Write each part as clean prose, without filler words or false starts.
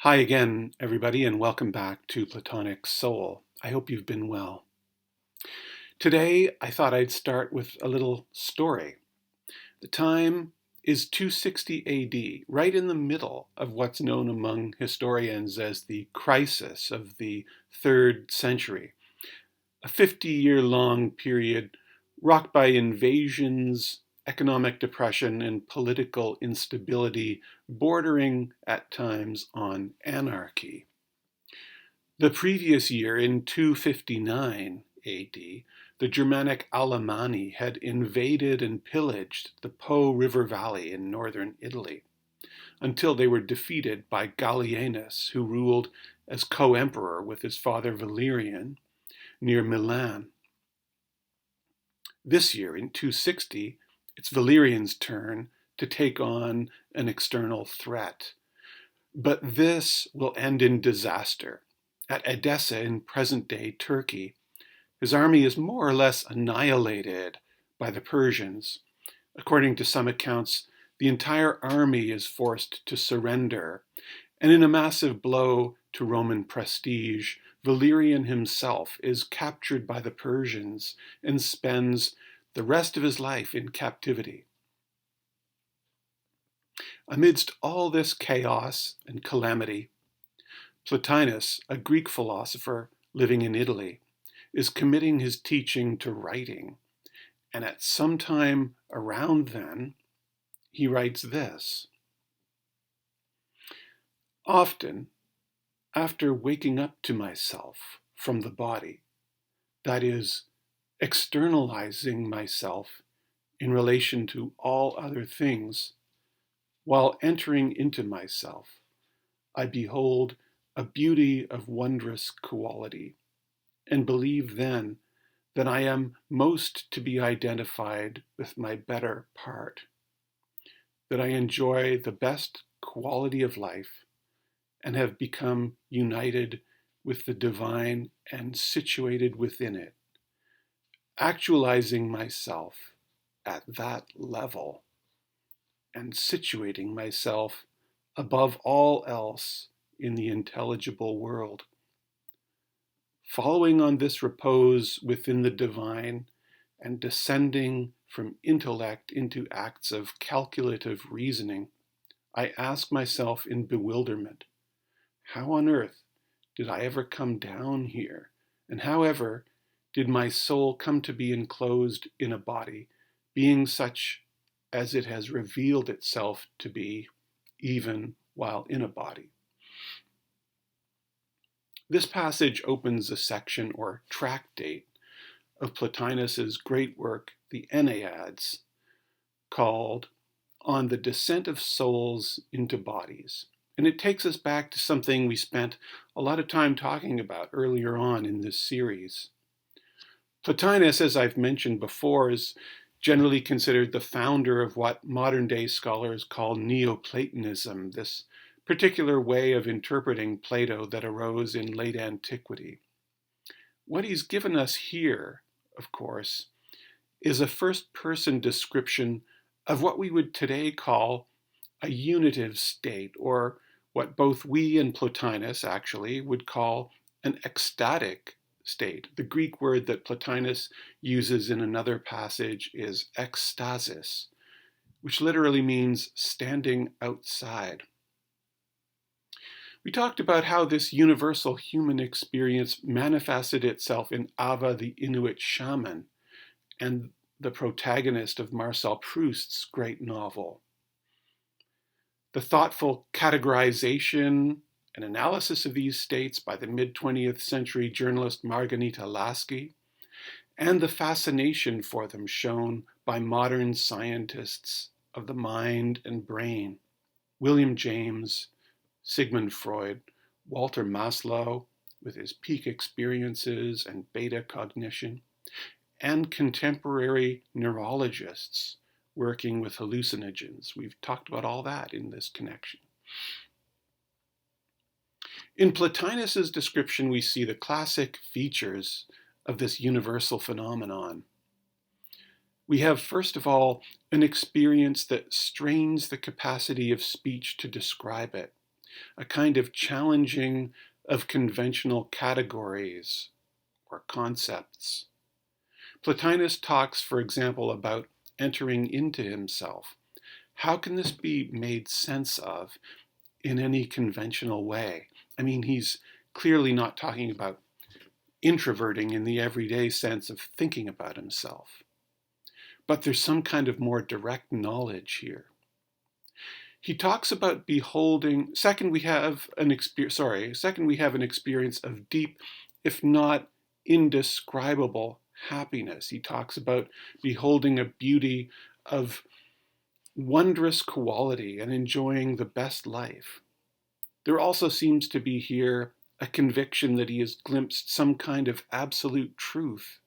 Hi again, everybody, and welcome back to Platonic Soul. I hope you've been well. Today, I thought I'd start with a little story. The time is 260 AD, right in the middle of what's known among historians as the crisis of the 3rd century, a 50-year-long period rocked by invasions, economic depression, and political instability, bordering at times on anarchy. The previous year, in 259 AD, the Germanic Alemanni had invaded and pillaged the Po River Valley in northern Italy, until they were defeated by Gallienus, who ruled as co-emperor with his father Valerian near Milan. This year, in 260, it's Valerian's turn to take on an external threat. But this will end in disaster. At Edessa in present-day Turkey, his army is more or less annihilated by the Persians. According to some accounts, the entire army is forced to surrender, and in a massive blow to Roman prestige, Valerian himself is captured by the Persians and spends the rest of his life in captivity. Amidst all this chaos and calamity, Plotinus, a Greek philosopher living in Italy, is committing his teaching to writing, and at some time around then, he writes this: "Often, after waking up to myself from the body, that is, externalizing myself in relation to all other things, while entering into myself, I behold a beauty of wondrous quality, and believe then that I am most to be identified with my better part, that I enjoy the best quality of life, and have become united with the divine and situated within it, actualizing myself at that level, and situating myself above all else in the intelligible world. Following on this repose within the divine and descending from intellect into acts of calculative reasoning, I ask myself in bewilderment, how on earth did I ever come down here? And however did my soul come to be enclosed in a body, being such as it has revealed itself to be, even while in a body?" This passage opens a section or tractate of Plotinus's great work, the Enneads, called On the Descent of Souls into Bodies. And it takes us back to something we spent a lot of time talking about earlier on in this series. Plotinus, as I've mentioned before, is generally considered the founder of what modern-day scholars call Neoplatonism, this particular way of interpreting Plato that arose in late antiquity. What he's given us here, of course, is a first-person description of what we would today call a unitive state, or what both we and Plotinus actually would call an ecstatic state. The Greek word that Plotinus uses in another passage is ekstasis, which literally means standing outside. We talked about how this universal human experience manifested itself in Ava the Inuit shaman and the protagonist of Marcel Proust's great novel. The thoughtful categorization and analysis of these states by the mid-20th century journalist Margarita Lasky, and the fascination for them shown by modern scientists of the mind and brain, William James, Sigmund Freud, Walter Maslow with his peak experiences and beta cognition, and contemporary neurologists working with hallucinogens. We've talked about all that in this connection. In Plotinus's description, we see the classic features of this universal phenomenon. We have, first of all, an experience that strains the capacity of speech to describe it, a kind of challenging of conventional categories or concepts. Plotinus talks, for example, about entering into himself. How can this be made sense of in any conventional way? I mean, he's clearly not talking about introverting in the everyday sense of thinking about himself. But there's some kind of more direct knowledge here. He talks about beholding. Second, we have an experience of deep, if not indescribable, happiness. He talks about beholding a beauty of wondrous quality and enjoying the best life. There also seems to be here a conviction that he has glimpsed some kind of absolute truth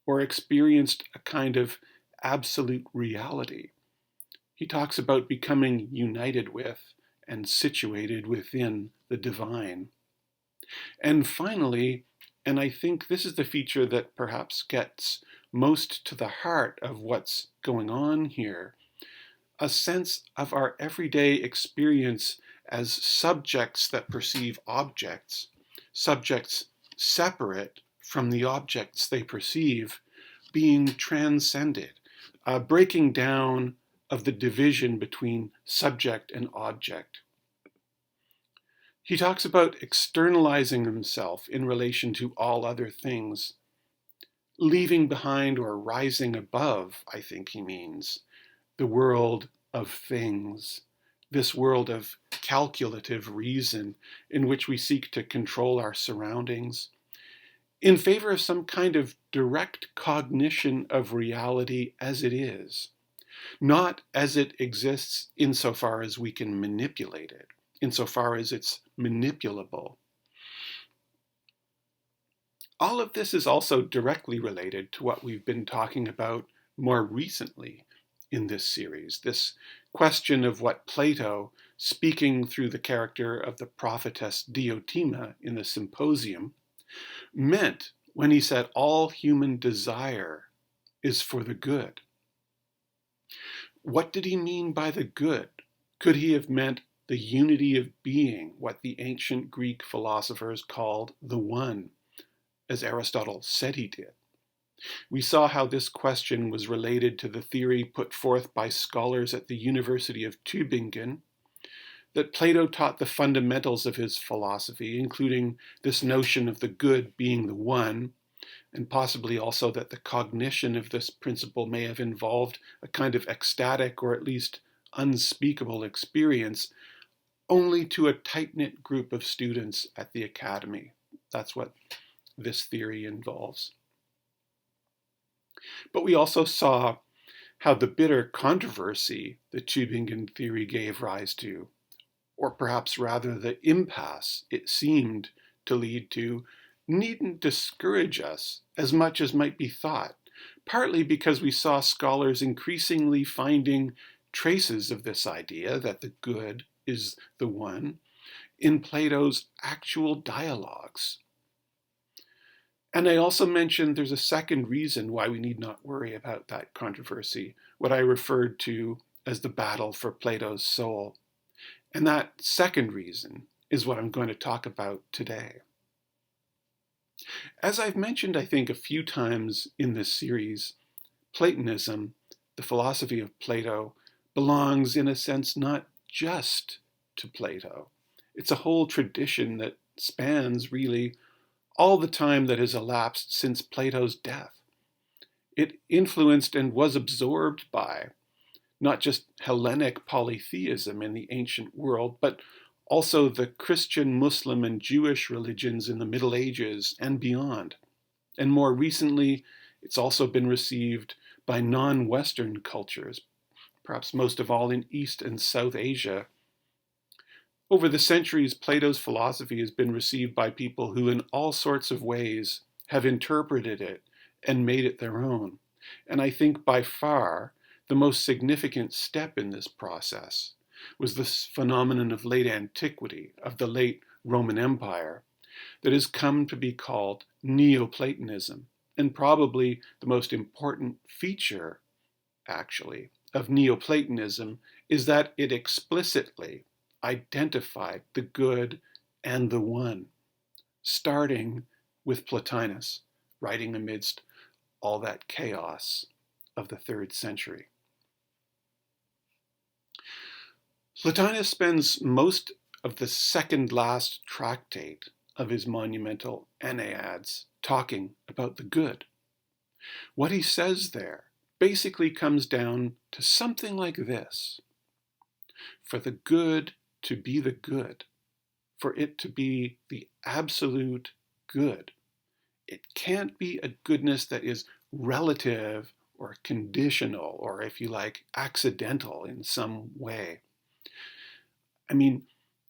or experienced a kind of absolute reality. He talks about becoming united with and situated within the divine. And finally, and I think this is the feature that perhaps gets most to the heart of what's going on here, a sense of our everyday experience as subjects that perceive objects, subjects separate from the objects they perceive, being transcended, breaking down of the division between subject and object. He talks about externalizing himself in relation to all other things, leaving behind or rising above, I think he means, the world of things, this world of calculative reason in which we seek to control our surroundings, in favor of some kind of direct cognition of reality as it is, not as it exists insofar as we can manipulate it, insofar as it's manipulable. All of this is also directly related to what we've been talking about more recently in this series, this question of what Plato, speaking through the character of the prophetess Diotima in the Symposium, meant when he said all human desire is for the good. What did he mean by the good? Could he have meant the unity of being, what the ancient Greek philosophers called the one, as Aristotle said he did? We saw how this question was related to the theory put forth by scholars at the University of Tübingen, that Plato taught the fundamentals of his philosophy, including this notion of the good being the one, and possibly also that the cognition of this principle may have involved a kind of ecstatic or at least unspeakable experience only to a tight-knit group of students at the academy. That's what this theory involves. But we also saw how the bitter controversy the Tübingen theory gave rise to, or perhaps rather the impasse it seemed to lead to, needn't discourage us as much as might be thought, partly because we saw scholars increasingly finding traces of this idea that the good is the one in Plato's actual dialogues. And I also mentioned there's a second reason why we need not worry about that controversy, what I referred to as the battle for Plato's soul. And that second reason is what I'm going to talk about today. As I've mentioned, I think, a few times in this series, Platonism, the philosophy of Plato, belongs in a sense not just to Plato. It's a whole tradition that spans really all the time that has elapsed since Plato's death. It influenced and was absorbed by not just Hellenic polytheism in the ancient world, but also the Christian, Muslim, and Jewish religions in the Middle Ages and beyond. And more recently, it's also been received by non-Western cultures, perhaps most of all in East and South Asia. Over the centuries, Plato's philosophy has been received by people who in all sorts of ways have interpreted it and made it their own. And I think by far the most significant step in this process was this phenomenon of late antiquity, of the late Roman Empire, that has come to be called Neoplatonism. And probably the most important feature, actually, of Neoplatonism is that it explicitly, identified the good and the one, starting with Plotinus, writing amidst all that chaos of the 3rd century. Plotinus spends most of the second last tractate of his monumental Enneads talking about the good. What he says there basically comes down to something like this: for the good to be the good, for it to be the absolute good, it can't be a goodness that is relative or conditional, or if you like, accidental in some way. I mean,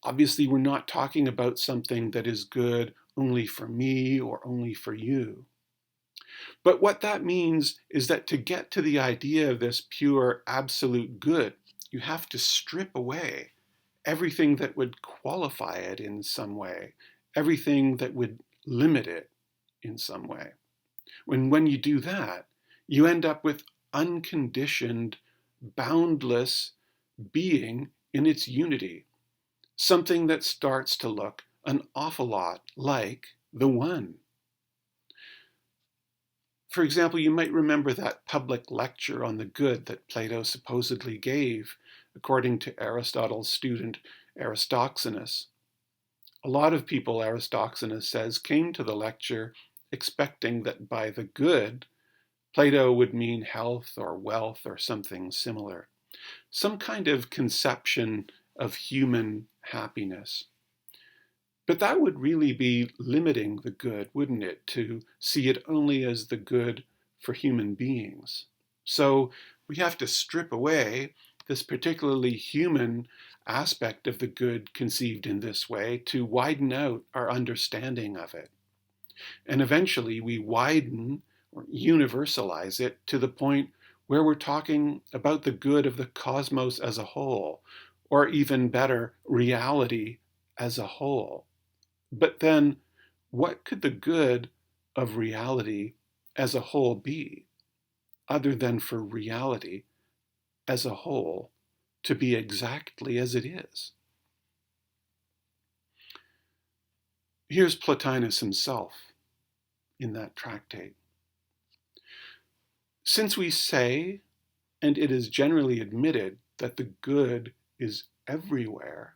obviously we're not talking about something that is good only for me or only for you. But what that means is that to get to the idea of this pure absolute good, you have to strip away everything that would qualify it in some way, everything that would limit it in some way. When you do that, you end up with unconditioned, boundless being in its unity, something that starts to look an awful lot like the one. For example, you might remember that public lecture on the good that Plato supposedly gave, according to Aristotle's student Aristoxenus. A lot of people, Aristoxenus says, came to the lecture expecting that by the good, Plato would mean health or wealth or something similar, some kind of conception of human happiness. But that would really be limiting the good, wouldn't it, to see it only as the good for human beings? So we have to strip away this particularly human aspect of the good conceived in this way to widen out our understanding of it. And eventually we widen or universalize it to the point where we're talking about the good of the cosmos as a whole, or even better, reality as a whole. But then, what could the good of reality as a whole be, other than for reality as a whole to be exactly as it is? Here's Plotinus himself in that tractate. Since we say, and it is generally admitted, that the good is everywhere,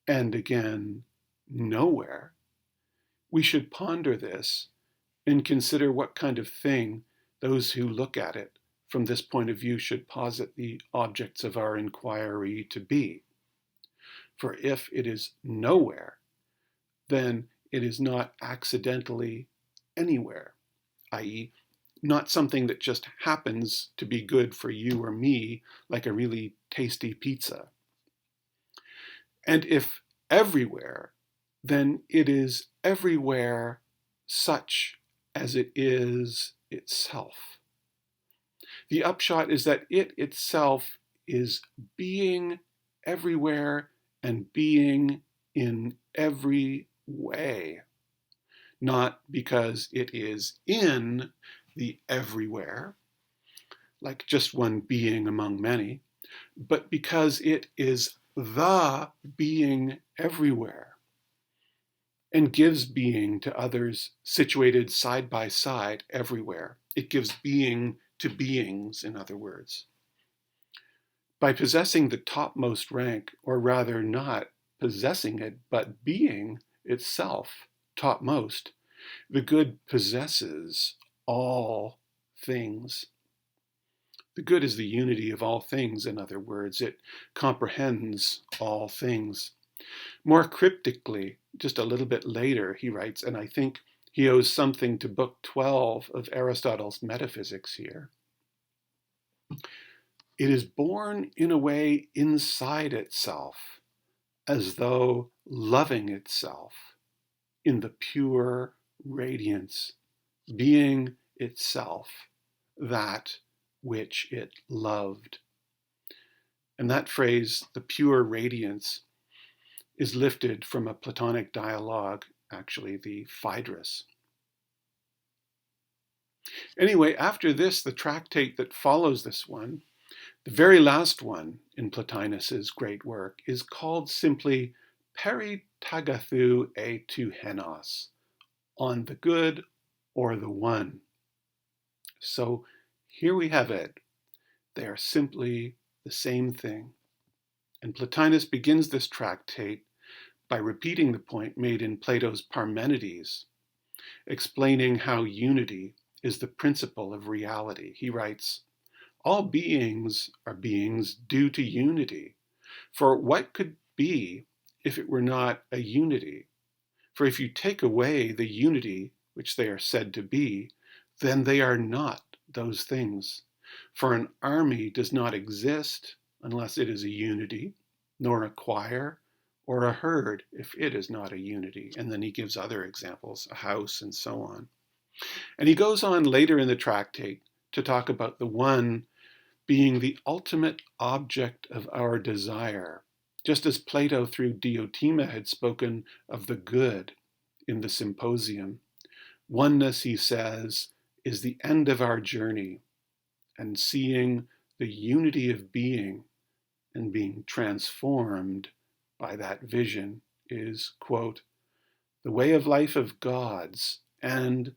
and again, nowhere, we should ponder this and consider what kind of thing those who look at it from this point of view should posit the objects of our inquiry to be. For if it is nowhere, then it is not accidentally anywhere, i.e., not something that just happens to be good for you or me, like a really tasty pizza. And if everywhere, then it is everywhere such as it is itself. The upshot is that it itself is being everywhere and being in every way, not because it is in the everywhere, like just one being among many, but because it is the being everywhere and gives being to others situated side by side everywhere. It gives being to beings, in other words. By possessing the topmost rank, or rather not possessing it, but being itself topmost, the good possesses all things. The good is the unity of all things, in other words. It comprehends all things. More cryptically, just a little bit later, he writes, and I think he owes something to Book 12 of Aristotle's Metaphysics here. It is born in a way inside itself, as though loving itself in the pure radiance, being itself that which it loved. And that phrase, the pure radiance, is lifted from a Platonic dialogue, actually the Phaedrus. Anyway, after this, the tractate that follows this one The very last one in Plotinus's great work is called simply peritagathu e tu henos, on the good or the one. So here we have it. They are simply the same thing. And Plotinus begins this tractate by repeating the point made in Plato's Parmenides, explaining how unity is the principle of reality. He writes, "All beings are beings due to unity. For what could be if it were not a unity? For if you take away the unity which they are said to be, then they are not those things. For an army does not exist unless it is a unity, nor a choir or a herd if it is not a unity." And then he gives other examples, a house and so on. And he goes on later in the tractate to talk about the one being the ultimate object of our desire, just as Plato through Diotima had spoken of the good in the Symposium. Oneness, he says, is the end of our journey, and seeing the unity of being and being transformed by that vision is, quote, "the way of life of gods and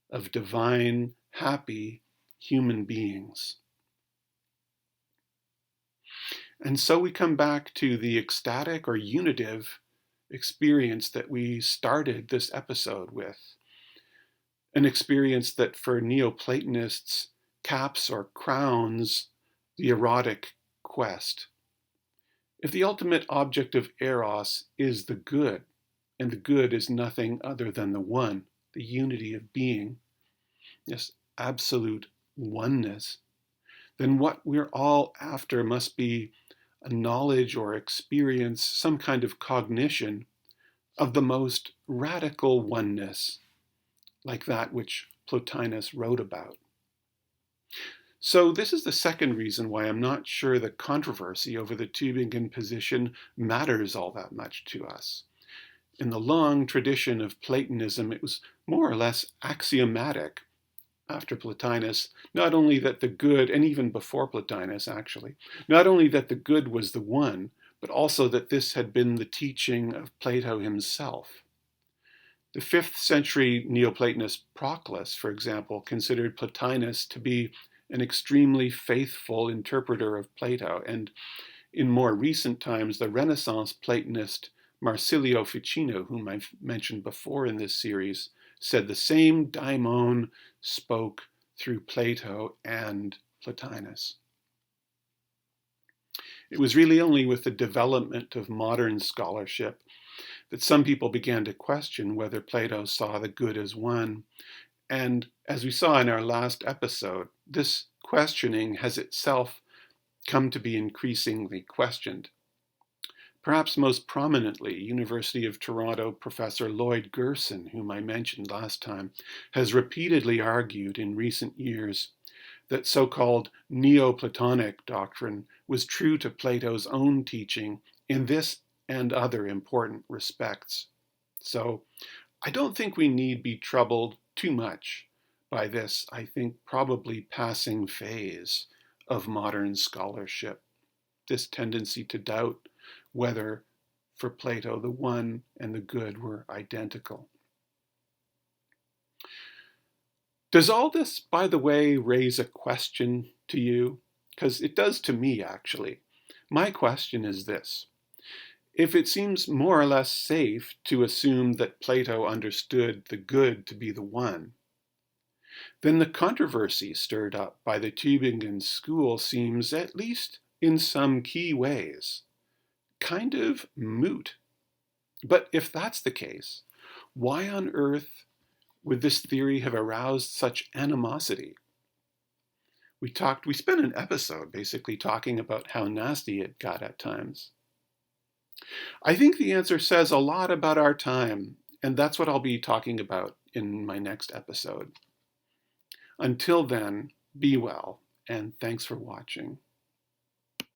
of divine, happy human beings." And so we come back to the ecstatic or unitive experience that we started this episode with, an experience that for Neoplatonists caps or crowns the erotic quest. If the ultimate object of eros is the good, and the good is nothing other than the one, the unity of being, this absolute oneness, then what we're all after must be a knowledge or experience, some kind of cognition of the most radical oneness, like that which Plotinus wrote about. So this is the second reason why I'm not sure the controversy over the Tübingen position matters all that much to us. In the long tradition of Platonism, it was more or less axiomatic after Plotinus, not only that the good, and even before Plotinus actually, not only that the good was the one, but also that this had been the teaching of Plato himself. The 5th century Neoplatonist Proclus, for example, considered Plotinus to be an extremely faithful interpreter of Plato, and in more recent times, the Renaissance Platonist Marsilio Ficino, whom I've mentioned before in this series, said the same daimon spoke through Plato and Plotinus. It was really only with the development of modern scholarship that some people began to question whether Plato saw the good as one. And as we saw in our last episode, this questioning has itself come to be increasingly questioned. Perhaps most prominently, University of Toronto professor Lloyd Gerson, whom I mentioned last time, has repeatedly argued in recent years that so-called Neoplatonic doctrine was true to Plato's own teaching in this and other important respects. So I don't think we need be troubled too much by this, I think, probably passing phase of modern scholarship, this tendency to doubt whether for Plato the one and the good were identical. Does all this, by the way, raise a question to you? Because it does to me, actually. My question is this. If it seems more or less safe to assume that Plato understood the good to be the one, then the controversy stirred up by the Tübingen school seems, at least in some key ways, kind of moot. But if that's the case, why on earth would this theory have aroused such animosity? We spent an episode basically talking about how nasty it got at times. I think the answer says a lot about our time, and that's what I'll be talking about in my next episode. Until then, be well, and thanks for watching.